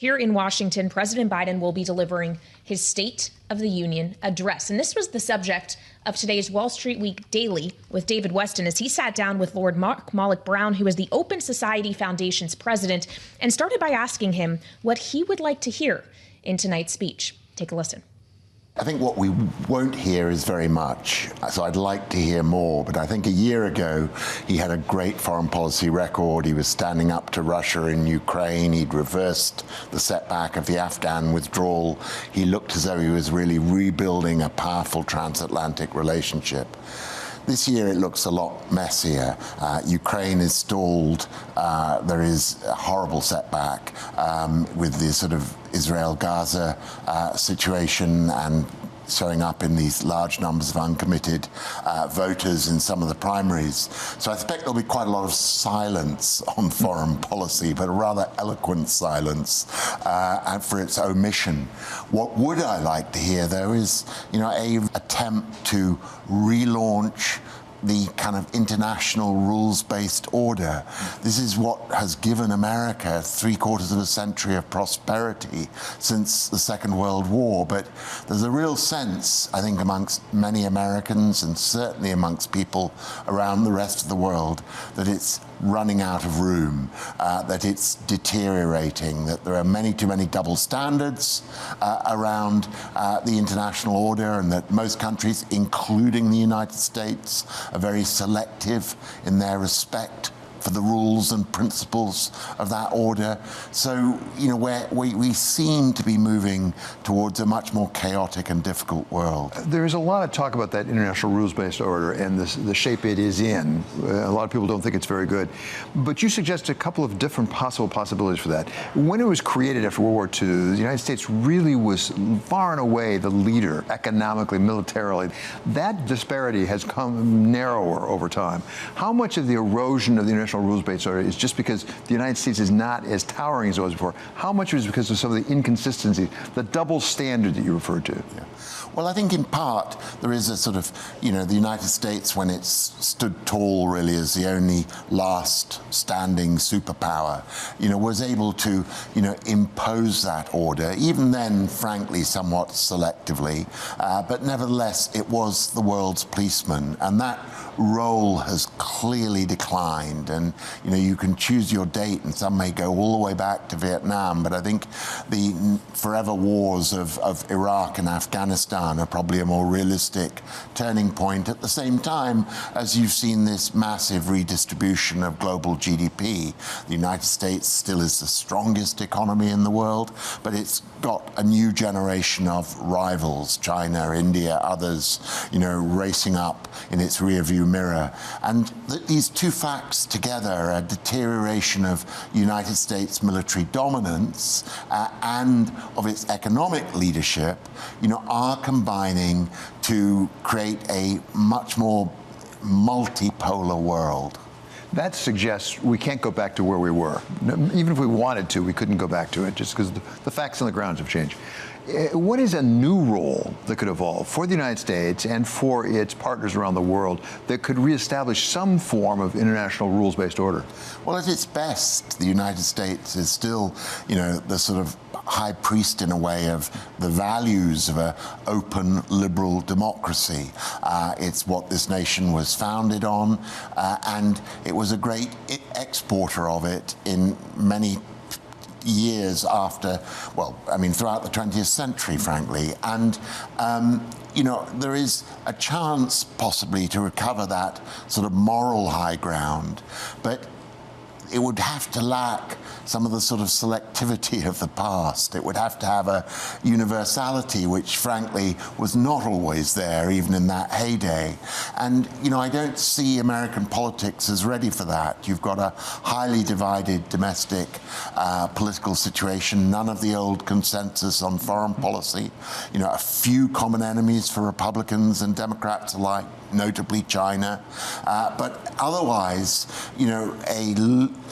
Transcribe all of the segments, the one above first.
Here in Washington, President Biden will be delivering his State of the Union address. And this was the subject of today's Wall Street Week Daily with David Westin as he sat down with Lord Malloch-Brown, who is the Open Society Foundation's president, and started by asking him what he would like to hear in tonight's speech. Take a listen. I think what we won't hear is very much, so I'd like to hear more, but I think a year ago he had a great foreign policy record. He was standing up to Russia in Ukraine. He'd reversed the setback of the Afghan withdrawal. He looked as though he was really rebuilding a powerful transatlantic relationship. This year it looks a lot messier. Ukraine is stalled. There is a horrible setback with the sort of Israel-Gaza situation and showing up in these large numbers of uncommitted voters in some of the primaries. So I expect there'll be quite a lot of silence on foreign policy, but a rather eloquent silence and for its omission. What would I like to hear, though, is a attempt to relaunch the kind of international rules-based order. This is what has given America 3/4 of a century of prosperity since the Second World War. But there's a real sense, I think, amongst many Americans and certainly amongst people around the rest of the world that it's running out of room, that it's deteriorating, that there are too many double standards around the international order, and that most countries, including the United States, are very selective in their respect for the rules and principles of that order. So, we seem to be moving towards a much more chaotic and difficult world. There is a lot of talk about that international rules-based order and the shape it is in. A lot of people don't think it's very good. But you suggest a couple of different possibilities for that. When it was created after World War II, the United States really was far and away the leader economically, militarily. That disparity has come narrower over time. How much of the erosion of the international rules-based order is just because the United States is not as towering as it was before? How much is because of some of the inconsistencies, the double standard that you referred to? Yeah. Well, I think in part there is a sort of, the United States, when it stood tall really as the only last standing superpower, was able to, impose that order, even then, frankly, somewhat selectively. But nevertheless, it was the world's policeman, and that role has clearly declined. And, you can choose your date, and some may go all the way back to Vietnam, but I think the forever wars of Iraq and Afghanistan are probably a more realistic turning point at the same time as you've seen this massive redistribution of global GDP. The United States still is the strongest economy in the world, but it's got a new generation of rivals, China, India, others, racing up in its rearview mirror. And these two facts together, a deterioration of United States military dominance and of its economic leadership, are combining to create a much more multipolar world. That suggests we can't go back to where we were. Even if we wanted to, we couldn't go back to it just because the facts on the ground have changed. What is a new role that could evolve for the United States and for its partners around the world that could reestablish some form of international rules-based order? Well, at its best, the United States is still, the sort of high priest in a way of the values of an open, liberal democracy. It's what this nation was founded on, and it was a great exporter of it in many years after, throughout the 20th century, frankly. And, there is a chance possibly to recover that sort of moral high ground, but it would have to lack some of the sort of selectivity of the past. It would have to have a universality which, frankly, was not always there, even in that heyday. And, I don't see American politics as ready for that. You've got a highly divided domestic political situation, none of the old consensus on foreign policy, a few common enemies for Republicans and Democrats alike, notably China. But otherwise,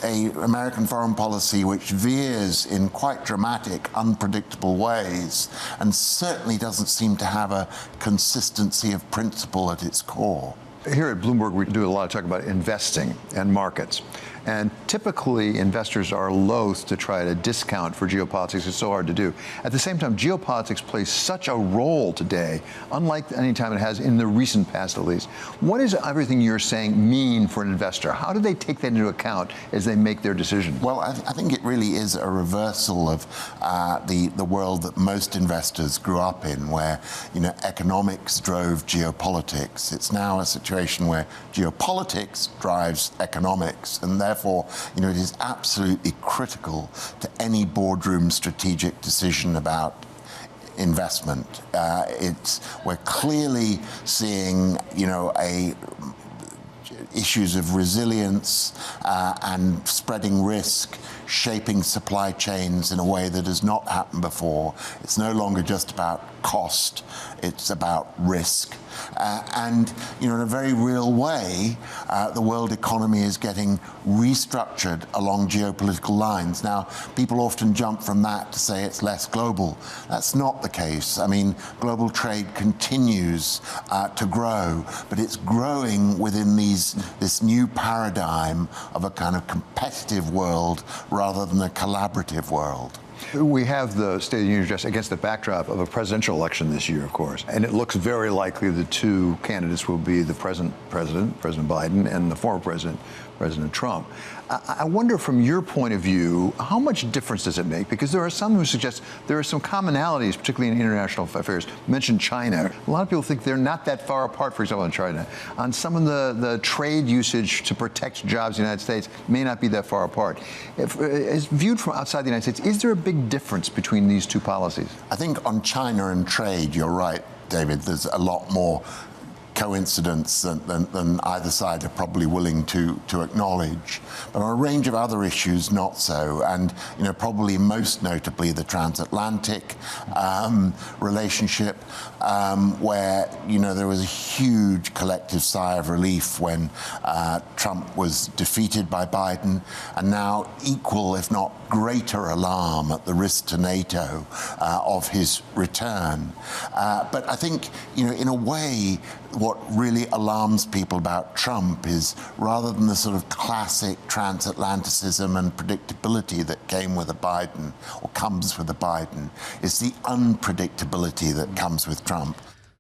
a American foreign policy which veers in quite dramatic, unpredictable ways, and certainly doesn't seem to have a consistency of principle at its core. Here at Bloomberg, we do a lot of talk about investing and markets. And typically, investors are loath to try to discount for geopolitics. It's so hard to do. At the same time, geopolitics plays such a role today, unlike any time it has in the recent past at least. What does everything you're saying mean for an investor? How do they take that into account as they make their decision? Well, I think it really is a reversal of the world that most investors grew up in, where economics drove geopolitics. It's now a situation where geopolitics drives economics, and therefore, it is absolutely critical to any boardroom strategic decision about investment. We're clearly seeing, issues of resilience and spreading risk, shaping supply chains in a way that has not happened before. It's no longer just about cost, it's about risk. And in a very real way, the world economy is getting restructured along geopolitical lines. Now, people often jump from that to say it's less global. That's not the case. I mean, global trade continues to grow, but it's growing within this new paradigm of a kind of competitive world rather than a collaborative world. We have the State of the Union address against the backdrop of a presidential election this year, of course, and it looks very likely the two candidates will be the present President Biden, and the former President Trump. I wonder, from your point of view, how much difference does it make? Because there are some who suggest there are some commonalities, particularly in international affairs. You mentioned China. A lot of people think they're not that far apart, for example, in China. On some of the trade usage to protect jobs in the United States may not be that far apart. As viewed from outside the United States, is there a big difference between these two policies? I think on China and trade, you're right, David. There's a lot more coincidence than either side are probably willing to acknowledge. But on a range of other issues, not so. And probably most notably the transatlantic relationship, where there was a huge collective sigh of relief when Trump was defeated by Biden, and now equal, if not greater, alarm at the risk to NATO of his return. But I think, in a way, what really alarms people about Trump is, rather than the sort of classic transatlanticism and predictability that came with a Biden, or comes with a Biden, is the unpredictability that comes with Trump.